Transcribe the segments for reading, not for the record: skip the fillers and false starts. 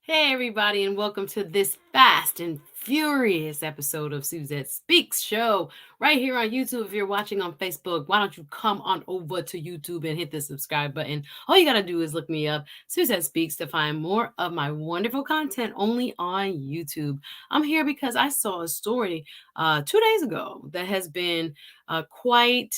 Hey, everybody, and welcome to this fast and furious episode of Suzette Speaks show right here on YouTube. If you're watching on Facebook, why don't you come on over to YouTube and hit the subscribe button? All you got to do is look me up, Suzette Speaks, to find more of my wonderful content only on YouTube. I'm here because I saw a story 2 days ago that has been quite.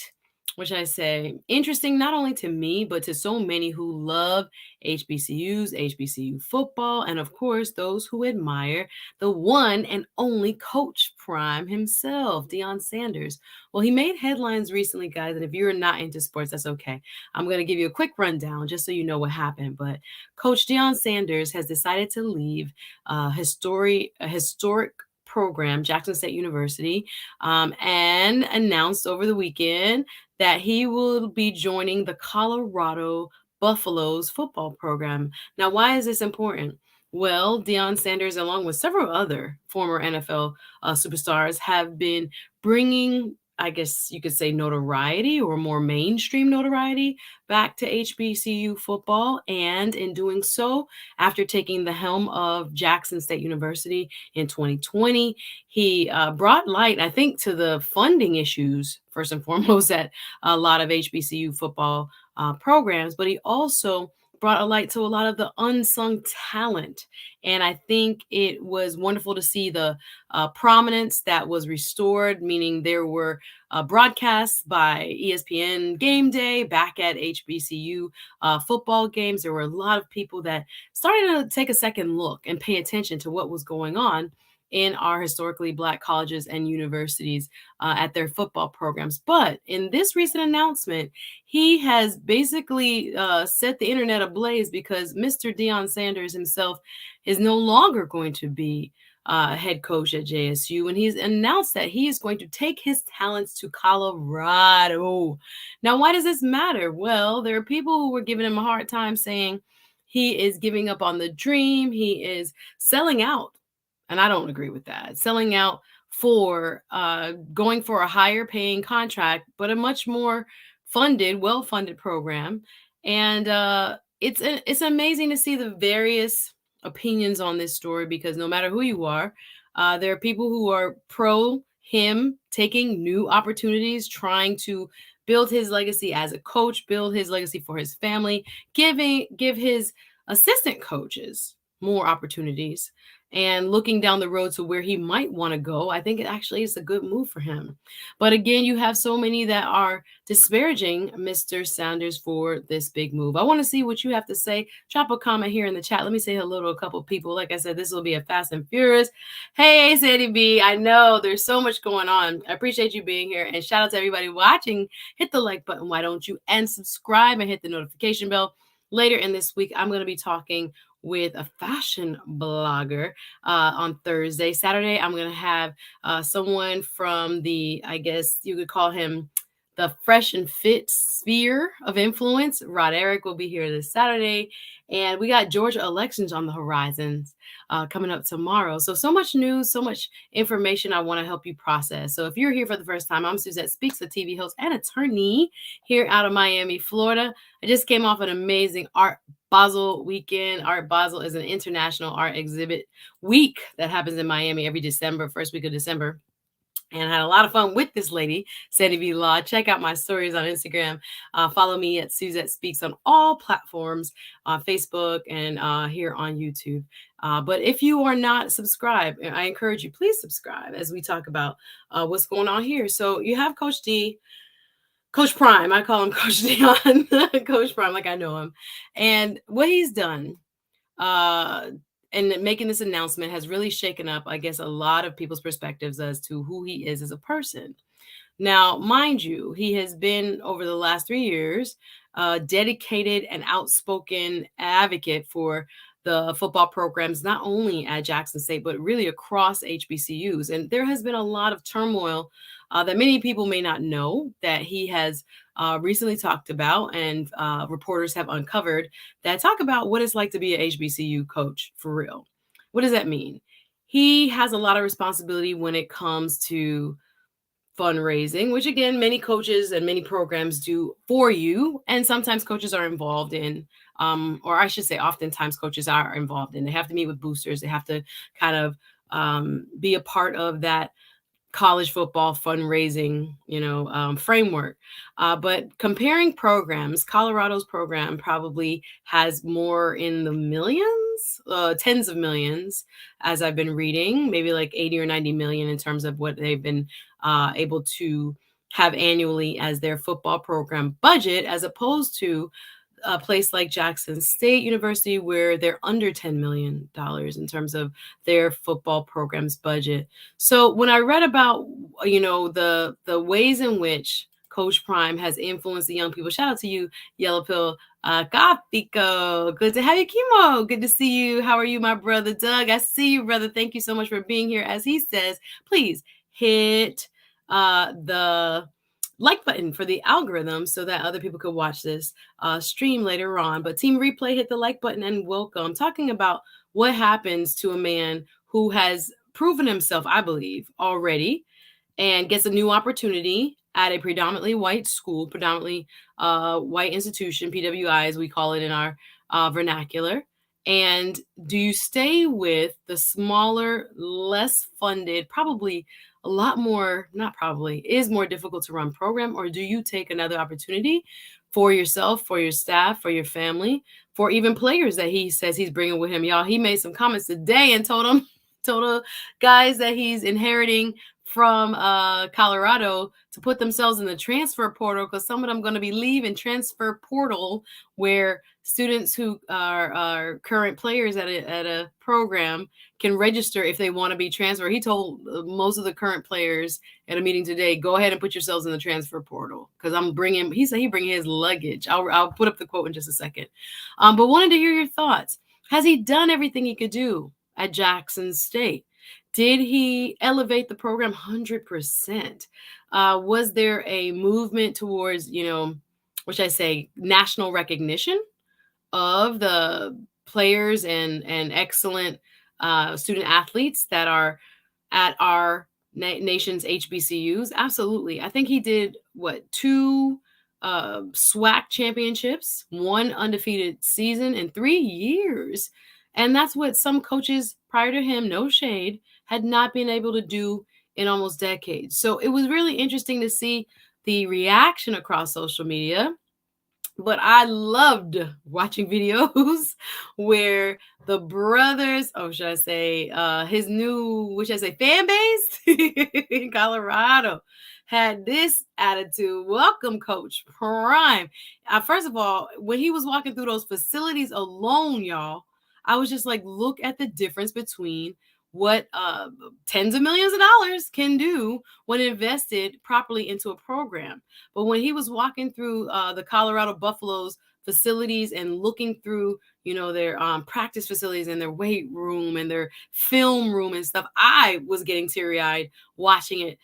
What should I say? Interesting, not only to me, but to so many who love HBCUs, HBCU football, and of course, those who admire the one and only Coach Prime himself, Deion Sanders. Well, he made headlines recently, guys, and if you're not into sports, that's okay. I'm going to give you a quick rundown just so you know what happened. But Coach Deion Sanders has decided to leave a historic program, Jackson State University, and announced over the weekend that he will be joining the Colorado Buffaloes football program. Now, why is this important? Well, Deion Sanders, along with several other former NFL superstars, have been bringing, I guess you could say, notoriety or more mainstream notoriety back to HBCU football. And in doing so, after taking the helm of Jackson State University in 2020, he brought light, I think, to the funding issues, first and foremost, at a lot of HBCU football programs, but he also brought a light to a lot of the unsung talent. And I think it was wonderful to see the prominence that was restored, meaning there were broadcasts by ESPN Game Day back at HBCU football games. There were a lot of people that started to take a second look and pay attention to what was going on in our historically Black colleges and universities at their football programs. But in this recent announcement, he has basically set the internet ablaze because Mr. Deion Sanders himself is no longer going to be head coach at JSU, and he's announced that he is going to take his talents to Colorado. Now, why does this matter? Well, there are people who were giving him a hard time saying he is giving up on the dream, he is selling out, and I don't agree with that. Selling out for going for a higher paying contract, but a much more funded, well funded program. And it's amazing to see the various opinions on this story because no matter who you are, there are people who are pro him taking new opportunities, trying to build his legacy as a coach, build his legacy for his family, give his assistant coaches more opportunities and looking down the road to where he might want to go. I think it actually is a good move for him. But again, you have so many that are disparaging Mr. Sanders for this big move. I want to see what you have to say. Drop a comment here in the chat. Let me say hello to a couple of people. Like I said, this will be a fast and furious. Hey, Sadie B, I know there's so much going on. I appreciate you being here. And shout out to everybody watching. Hit the like button, why don't you? And subscribe and hit the notification bell. Later in this week, I'm going to be talking with a fashion blogger on Thursday. Saturday, I'm going to have someone from the, I guess you could call him the fresh and fit sphere of influence. Rod Eric will be here this Saturday. And we got Georgia elections on the horizons coming up tomorrow. So much news, so much information I want to help you process. So if you're here for the first time, I'm Suzette Speaks, a TV host and attorney here out of Miami, Florida. I just came off an amazing Art Basel weekend. Art Basel is an international art exhibit week that happens in Miami every December, first week of December. And I had a lot of fun with this lady, Sadie V. Law. Check out my stories on Instagram. Follow me at Suzette Speaks on all platforms, Facebook and here on YouTube. But if you are not subscribed, I encourage you, please subscribe as we talk about what's going on here. So you have Coach D, Coach Prime. I call him Coach Deion, Coach Prime, like I know him. And what he's done and making this announcement has really shaken up, I guess, a lot of people's perspectives as to who he is as a person. Now, mind you, he has been over the last 3 years dedicated and outspoken advocate for the football programs, not only at Jackson State, but really across HBCUs. And there has been a lot of turmoil that many people may not know that he has recently talked about and reporters have uncovered that talk about what it's like to be an HBCU coach for real. What does that mean? He has a lot of responsibility when it comes to fundraising, which again, many coaches and many programs do for you. And sometimes coaches are involved in, or I should say, oftentimes coaches are involved in. They have to meet with boosters. They have to kind of be a part of that college football fundraising, framework. But comparing programs, Colorado's program probably has more in the millions, tens of millions, as I've been reading, maybe like 80 or 90 million in terms of what they've been able to have annually as their football program budget, as opposed to a place like Jackson State University, where they're under $10 million in terms of their football program's budget. So when I read about, the ways in which Coach Prime has influenced the young people, shout out to you, Yellow Pill, Kapiko. Good to have you, Chemo. Good to see you. How are you, my brother Doug? I see you, brother. Thank you so much for being here. As he says, please hit the like button for the algorithm so that other people could watch this stream later on. But Team Replay, hit the like button and welcome. Talking about what happens to a man who has proven himself, I believe, already, and gets a new opportunity at a predominantly white school, predominantly white institution, PWI as we call it in our vernacular. And do you stay with the smaller, less funded, probably a lot more, not probably, is more difficult to run program, or do you take another opportunity for yourself, for your staff, for your family, for even players that he says he's bringing with him? Y'all, he made some comments today and told the guys that he's inheriting from Colorado to put themselves in the transfer portal, because some of them going to be leaving transfer portal, where students who are current players at a program can register if they want to be transferred. He told most of the current players at a meeting today, go ahead and put yourselves in the transfer portal, because he said he bringing his luggage. I'll put up the quote in just a second. But wanted to hear your thoughts. Has he done everything he could do at Jackson State? Did he elevate the program 100%? Was there a movement towards, what should I say, national recognition of the players and excellent student athletes that are at our nation's HBCUs? Absolutely. I think he did, two SWAC championships, one undefeated season in 3 years. And that's what some coaches prior to him, no shade, had not been able to do in almost decades. So it was really interesting to see the reaction across social media. But I loved watching videos where the brothers, should I say, his new, fan base in Colorado had this attitude. Welcome, Coach Prime. First of all, when he was walking through those facilities alone, y'all, I was just like, look at the difference between what tens of millions of dollars can do when invested properly into a program. But when he was walking through the Colorado Buffaloes facilities and looking through, their practice facilities and their weight room and their film room and stuff, I was getting teary-eyed watching it,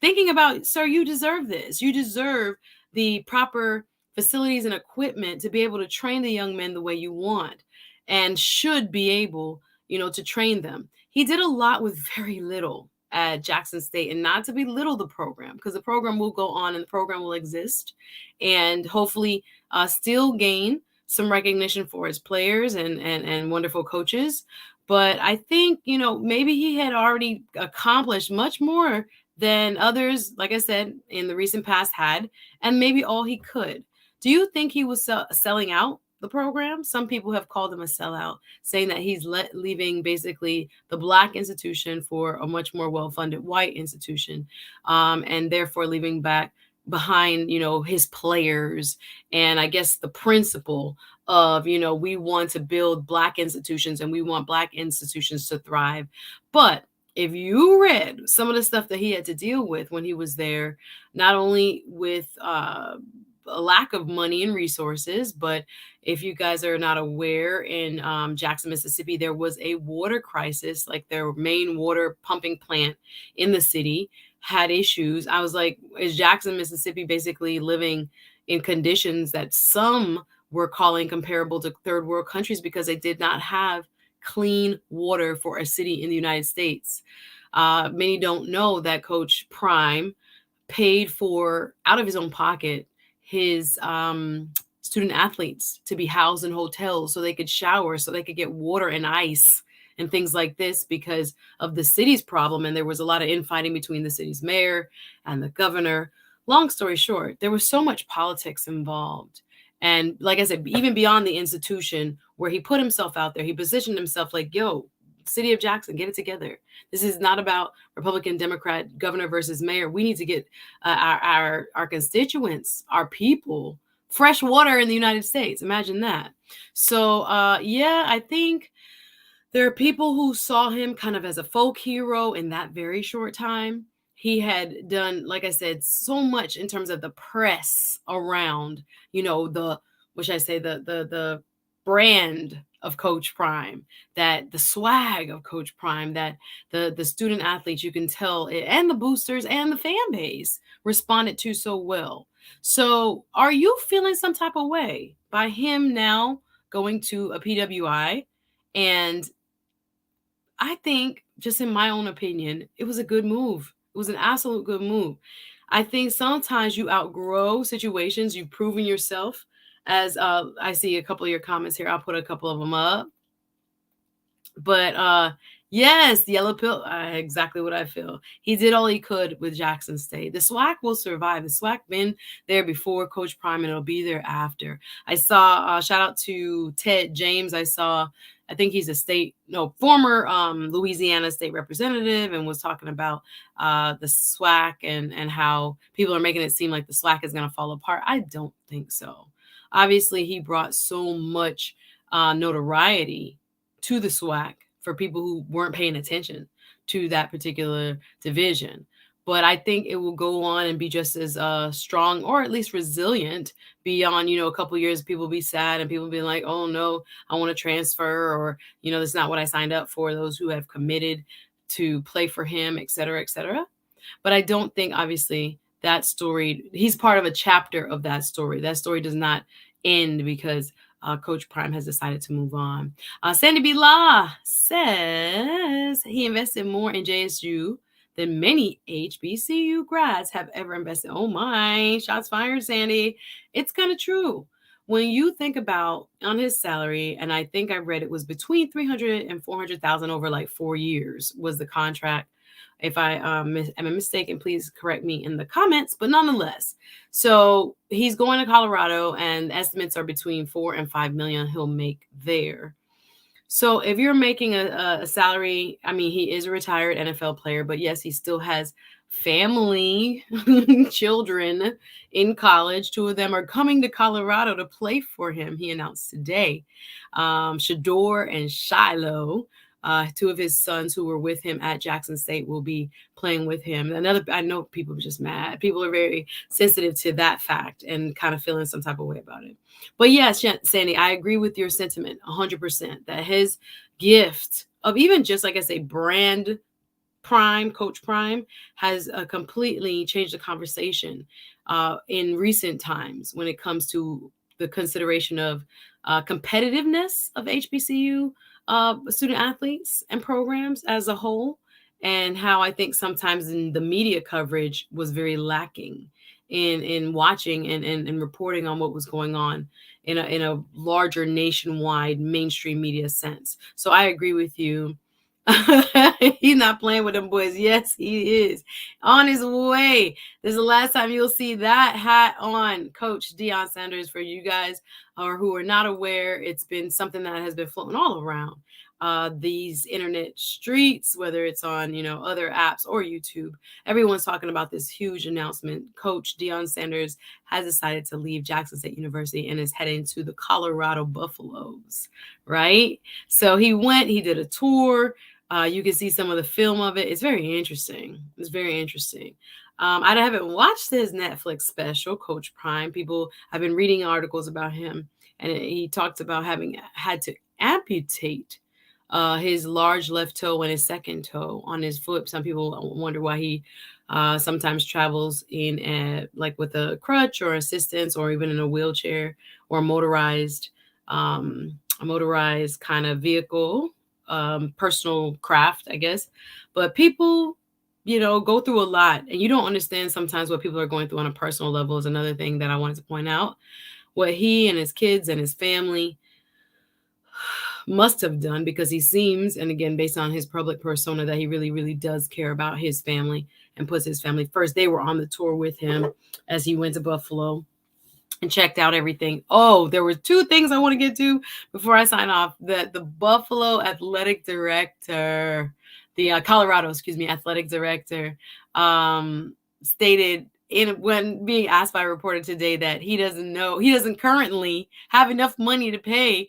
thinking about, sir, you deserve this. You deserve the proper facilities and equipment to be able to train the young men the way you want, and should be able, to train them. He did a lot with very little at Jackson State, and not to belittle the program, because the program will go on and the program will exist, and hopefully still gain some recognition for his players and wonderful coaches. But I think, maybe he had already accomplished much more than others, like I said, in the recent past had, and maybe all he could. Do you think he was selling out the program? Some people have called him a sellout, saying that he's leaving basically the Black institution for a much more well-funded white institution, and therefore leaving behind, his players, and I guess the principle of, we want to build Black institutions and we want Black institutions to thrive. But if you read some of the stuff that he had to deal with when he was there, not only with a lack of money and resources, but if you guys are not aware, in Jackson, Mississippi, there was a water crisis. Like, their main water pumping plant in the city had issues. I was like, is Jackson, Mississippi basically living in conditions that some were calling comparable to third world countries, because they did not have clean water for a city in the United States? Many don't know that Coach Prime paid for out of his own pocket his student athletes to be housed in hotels so they could shower, so they could get water and ice and things like this because of the city's problem. And there was a lot of infighting between the city's mayor and the governor. Long story short, there was so much politics involved. And like I said, even beyond the institution where he put himself out there, he positioned himself like, yo, city of Jackson, get it together. This is not about Republican, Democrat, governor versus mayor. We need to get our constituents, our people, fresh water in the United States. Imagine that. So yeah, I think there are people who saw him kind of as a folk hero in that very short time. He had done, like I said, so much in terms of the press around, the, what should I say, the brand of Coach Prime, that the swag of Coach Prime, that the student athletes, you can tell, and the boosters and the fan base responded to so well. So are you feeling some type of way by him now going to a PWI? And I think, just in my own opinion, it was a good move. It was an absolute good move. I think sometimes you outgrow situations. You've proven yourself. As I see a couple of your comments here, I'll put a couple of them up. But yes, the yellow pill, exactly what I feel. He did all he could with Jackson State. The SWAC will survive. The SWAC been there before Coach Prime, and it'll be there after. I saw, shout out to Ted James. I think he's former Louisiana state representative, and was talking about the SWAC and how people are making it seem like the SWAC is going to fall apart. I don't think so. Obviously, he brought so much notoriety to the SWAC for people who weren't paying attention to that particular division. But I think it will go on and be just as strong, or at least resilient, beyond, a couple years. People be sad and people be like, oh no, I want to transfer, or, that's not what I signed up for. Those who have committed to play for him, et cetera, et cetera. But I don't think, obviously, that story, he's part of a chapter of that story. That story does not end because Coach Prime has decided to move on. Sandy B. Law says he invested more in JSU than many HBCU grads have ever invested. Oh my, shots fired, Sandy. It's kind of true. When you think about on his salary, and I think I read it was between 300 and 400,000 over like 4 years was the contract. If I am mistaken, please correct me in the comments, but nonetheless. So he's going to Colorado, and estimates are between 4 and 5 million he'll make there. So if you're making a salary, I mean, he is a retired NFL player, but yes, he still has family, children in college. 2 of them are coming to Colorado to play for him, he announced today. Shador and Shiloh. 2 of his sons who were with him at Jackson State will be playing with him. I know people are just mad. People are very sensitive to that fact and kind of feeling some type of way about it. But yes, Sandy, I agree with your sentiment 100% that his gift of even just, like I say, brand Prime, Coach Prime, has completely changed the conversation in recent times when it comes to the consideration of competitiveness of HBCU student athletes and programs as a whole, and how I think sometimes in the media coverage was very lacking in watching and reporting on what was going on in a larger nationwide mainstream media sense. So I agree with you. He's not playing with them boys. Yes, he is on his way. This is the last time you'll see that hat on Coach Deion Sanders. For you guys who are not aware, it's been something that has been floating all around these internet streets, whether it's on other apps or YouTube. Everyone's talking about this huge announcement. Coach Deion Sanders has decided to leave Jackson State University and is heading to the Colorado Buffaloes, right? So he did a tour. You can see some of the film of it. It's very interesting. It's very interesting. I haven't watched his Netflix special, Coach Prime. I've been reading articles about him, and he talked about having had to amputate his large left toe and his second toe on his foot. Some people wonder why he sometimes travels in with a crutch or assistance, or even in a wheelchair or a motorized kind of vehicle. Personal craft, I guess. But people, go through a lot, and you don't understand sometimes what people are going through on a personal level is another thing that I wanted to point out. What he and his kids and his family must have done, because he seems, and again, based on his public persona, that he really, really does care about his family and puts his family first. They were on the tour with him as he went to Buffalo and checked out everything. Oh, there were two things I want to get to before I sign off. That the Buffalo athletic director, the Colorado, athletic director, stated when being asked by a reporter today that he doesn't currently have enough money to pay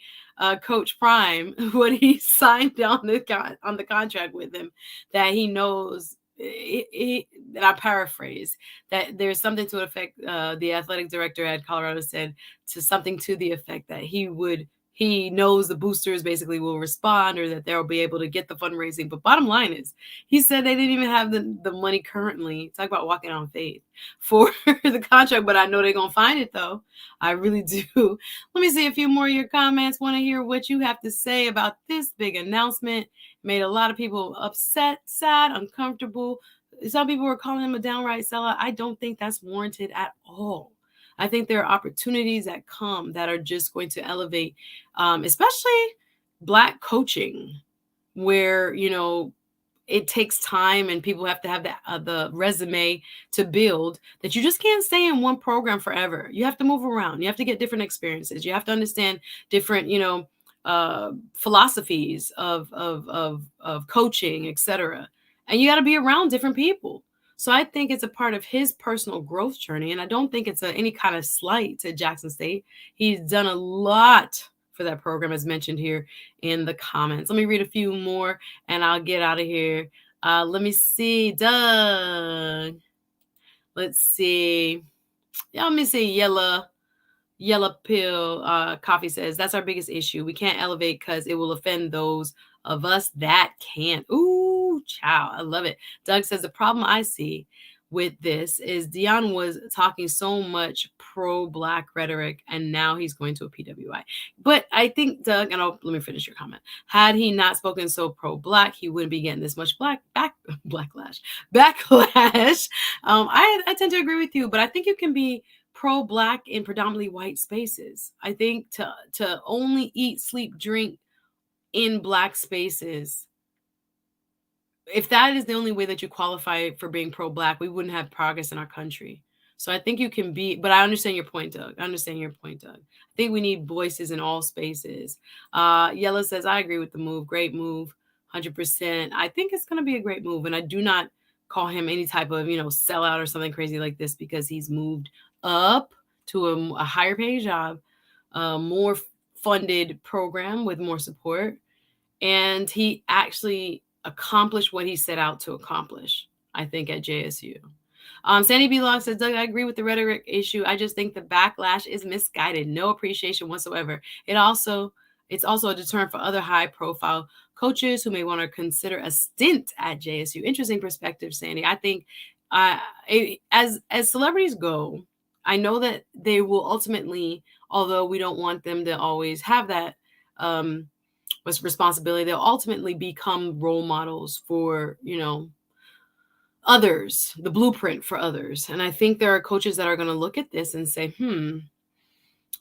Coach Prime what he signed on the contract with him, that he knows. And I paraphrase, that there's something to affect, the athletic director at Colorado said to something to the effect that he knows the boosters basically will respond, or that they'll be able to get the fundraising. But bottom line is, he said they didn't even have the money currently. Talk about walking on faith for the contract, but I know they're going to find it though. I really do. Let me see a few more of your comments. Want to hear what you have to say about this big announcement. Made a lot of people upset, sad, uncomfortable. Some people were calling him a downright sellout. I don't think that's warranted at all. I think there are opportunities that come that are just going to elevate, especially Black coaching, where, it takes time and people have to have the resume to build, that you just can't stay in one program forever. You have to move around. You have to get different experiences. You have to understand different, philosophies of coaching, etc. And you got to be around different people. So I think it's a part of his personal growth journey. And I don't think it's any kind of slight to Jackson State. He's done a lot for that program, as mentioned here in the comments. Let me read a few more and I'll get out of here. Let me see, Doug. Let's see. Let me see, Yellow Pill Coffee says, that's our biggest issue. We can't elevate because it will offend those of us that can't. Ooh, child, I love it. Doug says, the problem I see with this is Deion was talking so much pro-Black rhetoric, and now he's going to a PWI. But I think, Doug, and let me finish your comment. Had he not spoken so pro-Black, he wouldn't be getting this much backlash. I tend to agree with you, but I think you can be pro-Black in predominantly white spaces. I think to only eat, sleep, drink in Black spaces, if that is the only way that you qualify for being pro-Black, we wouldn't have progress in our country. So I think you can be, but I understand your point, Doug. I think we need voices in all spaces. Yella says, I agree with the move. Great move, 100%. I think it's going to be a great move. And I do not call him any type of, sellout or something crazy like this, because he's moved up to a higher paid job, more funded program with more support. And he actually accomplished what he set out to accomplish, I think, at JSU. Sandy B. Long says, Doug, I agree with the rhetoric issue. I just think the backlash is misguided. No appreciation whatsoever. It's also a deterrent for other high-profile coaches who may want to consider a stint at JSU. Interesting perspective, Sandy. I think as celebrities go, I know that they will ultimately, although we don't want them to always have that responsibility, they'll ultimately become role models for, others, the blueprint for others. And I think there are coaches that are going to look at this and say, would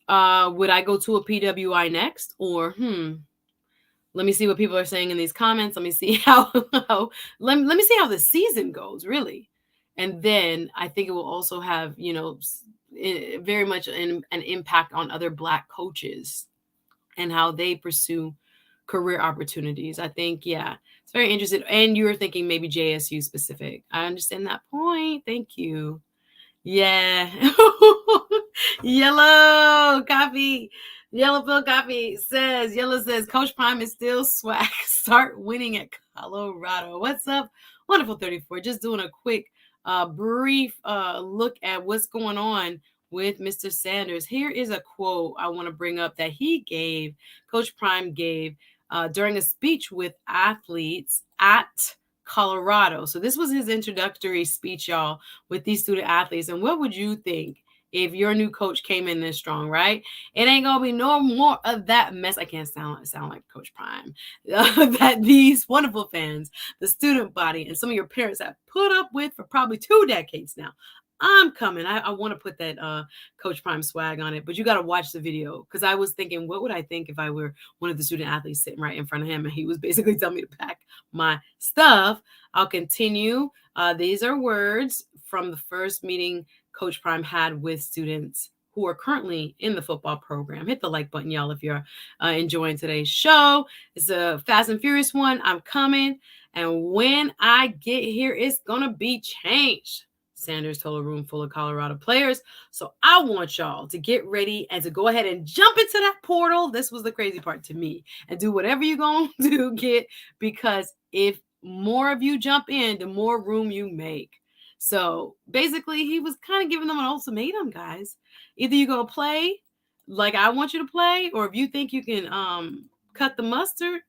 I go to a PWI next? Or, let me see what people are saying in these comments. Let me see how let me see how the season goes, really. And then I think it will also have, very much an impact on other Black coaches and how they pursue career opportunities. I think, it's very interesting. And you're thinking maybe JSU specific. I understand that point. Thank you. Yeah. Yellow Pill Coffee says, Coach Prime is still SWAC. Start winning at Colorado. What's up? Wonderful 34. Just doing a quick, brief look at what's going on with Mr. Sanders. Here is a quote I want to bring up that Coach Prime gave during a speech with athletes at Colorado. So this was his introductory speech, y'all, with these student athletes. And what would you think if your new coach came in this strong, right? It ain't gonna be no more of that mess. I can't sound like Coach Prime. That these wonderful fans, the student body, and some of your parents have put up with for probably 2 decades now. I'm coming. I want to put that Coach Prime swag on it, but you got to watch the video, because I was thinking, what would I think if I were one of the student athletes sitting right in front of him and he was basically telling me to pack my stuff. I'll continue. These are words from the first meeting Coach Prime had with students who are currently in the football program. Hit the like button, y'all, if you're enjoying today's show. It's a fast and furious one. I'm coming. And when I get here, it's going to be changed. Sanders told a room full of Colorado players. So I want y'all to get ready and to go ahead and jump into that portal. This was the crazy part to me. And do whatever you're going to get, because if more of you jump in, the more room you make. So basically, he was kind of giving them an ultimatum, guys. Either you go play like I want you to play, or if you think you can cut the mustard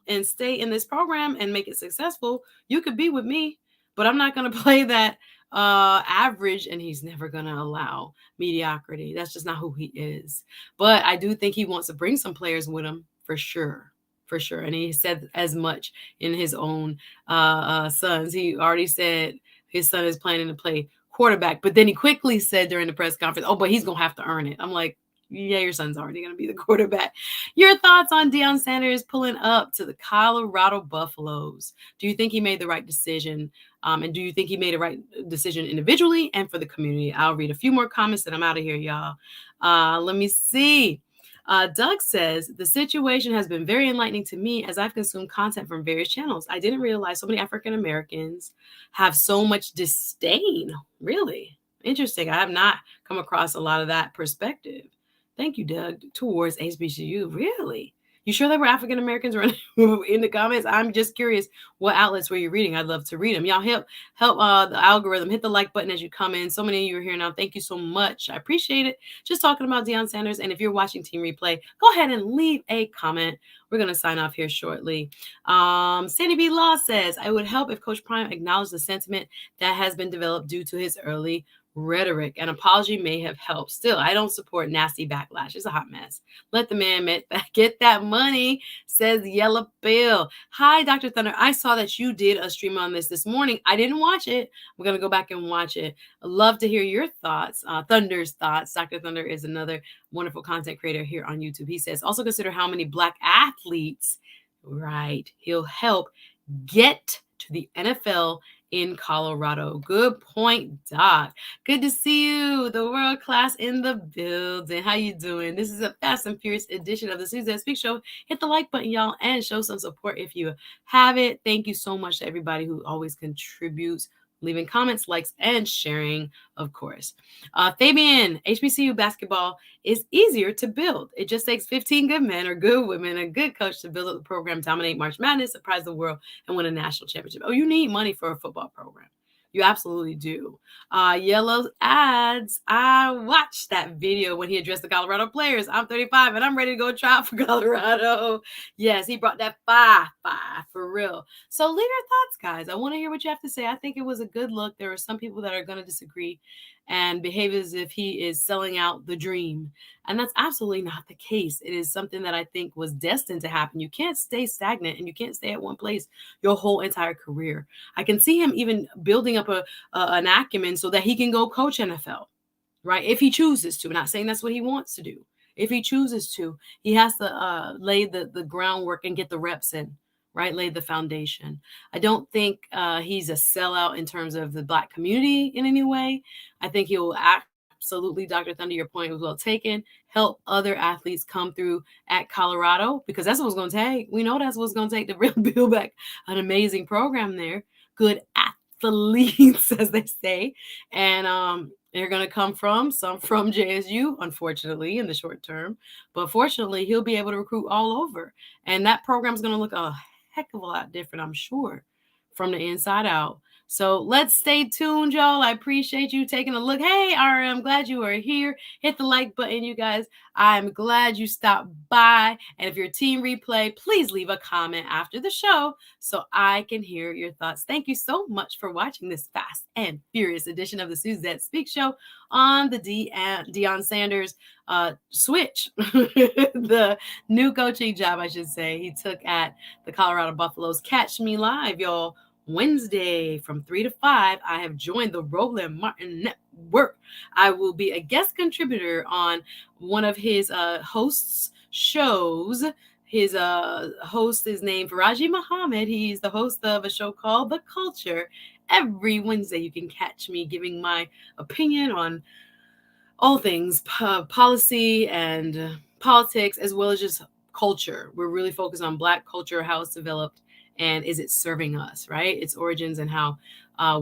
and stay in this program and make it successful, you could be with me. But I'm not going to play that average, and he's never going to allow mediocrity. That's just not who he is. But I do think he wants to bring some players with him for sure. For sure. And he said as much in his own sons. He already said his son is planning to play quarterback, but then he quickly said during the press conference, oh, but he's going to have to earn it. I'm like, yeah, your son's already going to be the quarterback. Your thoughts on Deion Sanders pulling up to the Colorado Buffaloes? Do you think he made the right decision? And do you think he made the right decision individually and for the community? I'll read a few more comments and I'm out of here, y'all. Let me see. Doug says, the situation has been very enlightening to me as I've consumed content from various channels. I didn't realize so many African Americans have so much disdain. Really? Interesting. I have not come across a lot of that perspective. Thank you, Doug, towards HBCU. Really? You sure there were African Americans in the comments? I'm just curious, what outlets were you reading? I'd love to read them. Y'all help the algorithm. Hit the like button as you come in. So many of you are here now. Thank you so much. I appreciate it. Just talking about Deion Sanders. And if you're watching Team Replay, go ahead and leave a comment. We're going to sign off here shortly. Sandy B. Law says, I would help if Coach Prime acknowledged the sentiment that has been developed due to his early rhetoric. An apology may have helped. Still, I don't support nasty backlash. It's a hot mess. Let the man get that money, says Yellow Bill. Hi, Dr. Thunder. I saw that you did a stream on this morning. I didn't watch it. I'm going to go back and watch it. I'd love to hear your thoughts. Thunder's thoughts. Dr. Thunder is another wonderful content creator here on YouTube. He says, also consider how many Black athletes, right, he'll help get to the NFL in Colorado. Good point, Doc. Good to see you, the world class in the building. How you doing? This is a fast and furious edition of the SuzetteSpeaks show. Hit the like button, y'all, and show some support if you have it. Thank you so much to everybody who always contributes, leaving comments, likes, and sharing, of course. Fabian, HBCU basketball is easier to build. It just takes 15 good men or good women, a good coach to build up the program, dominate March Madness, surprise the world, and win a national championship. Oh, you need money for a football program. You absolutely do. Yellow ads. I watched that video when he addressed the Colorado players. I'm 35 and I'm ready to go try out for Colorado. Yes, he brought that fire for real. So leave your thoughts, guys. I want to hear what you have to say. I think it was a good look. There are some people that are going to disagree and behave as if he is selling out the dream. And that's absolutely not the case. It is something that I think was destined to happen. You can't stay stagnant and you can't stay at one place your whole entire career. I can see him even building up an acumen so that he can go coach NFL, right? If he chooses to. I'm not saying that's what he wants to do. If he chooses to, he has to lay the groundwork and get the reps in, right? Lay the foundation. I don't think he's a sellout in terms of the Black community in any way. I think he will absolutely, Dr. Thunder, your point was well taken, help other athletes come through at Colorado, because that's what it's going to take. We know that's what's going to take to really build back an amazing program there. Good athletes, as they say. And they're going to come from JSU, unfortunately, in the short term. But fortunately, he'll be able to recruit all over. And that program's going to look a heck of a lot different, I'm sure, from the inside out. So let's stay tuned, y'all. I appreciate you taking a look. Hey, Ari, I'm glad you are here. Hit the like button, you guys. I'm glad you stopped by. And if you're Team Replay, please leave a comment after the show so I can hear your thoughts. Thank you so much for watching this fast and furious edition of the Suzette Speaks Show on the Deion Sanders switch, the new coaching job, I should say, he took at the Colorado Buffaloes. Catch me live, y'all. Wednesday from 3 to 5, I have joined the Roland Martin Network. I will be a guest contributor on one of his hosts' shows. His host is named Faraji Muhammad. He's the host of a show called The Culture. Every Wednesday, you can catch me giving my opinion on all things policy and politics, as well as just culture. We're really focused on Black culture, how it's developed, and is it serving us, right? Its origins and how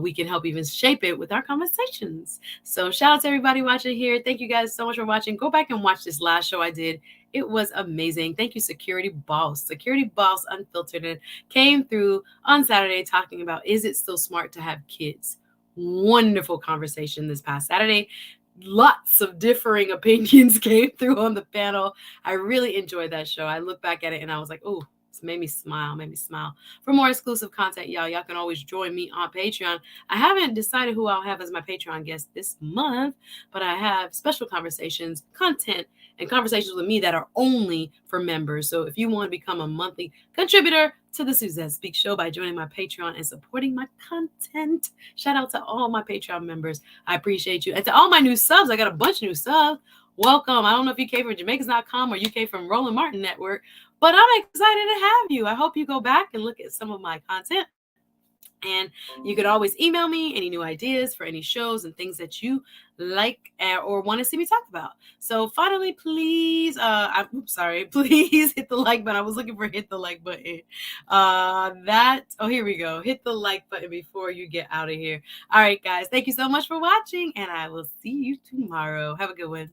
we can help even shape it with our conversations. So shout out to everybody watching here. Thank you guys so much for watching. Go back and watch this last show I did. It was amazing. Thank you, Security Boss. Security Boss Unfiltered and came through on Saturday talking about, is it still smart to have kids? Wonderful conversation this past Saturday. Lots of differing opinions came through on the panel. I really enjoyed that show. I look back at it and I was like, oh, it's made me smile. For more exclusive content, y'all can always join me on Patreon. I haven't decided who I'll have as my Patreon guest this month, but I have special conversations, content, and conversations with me that are only for members. So if you want to become a monthly contributor to the Suzette Speaks Show by joining my Patreon and supporting my content, shout out to all my Patreon members. I appreciate you. And to all my new subs, I got a bunch of new subs. Welcome. I don't know if you came from Jamaicans.com or you came from Roland Martin Network, but I'm excited to have you. I hope you go back and look at some of my content. And you could always email me any new ideas for any shows and things that you like or want to see me talk about. So finally, please, please hit the like button. I was looking for hit the like button. Here we go. Hit the like button before you get out of here. All right, guys. Thank you so much for watching, and I will see you tomorrow. Have a good one.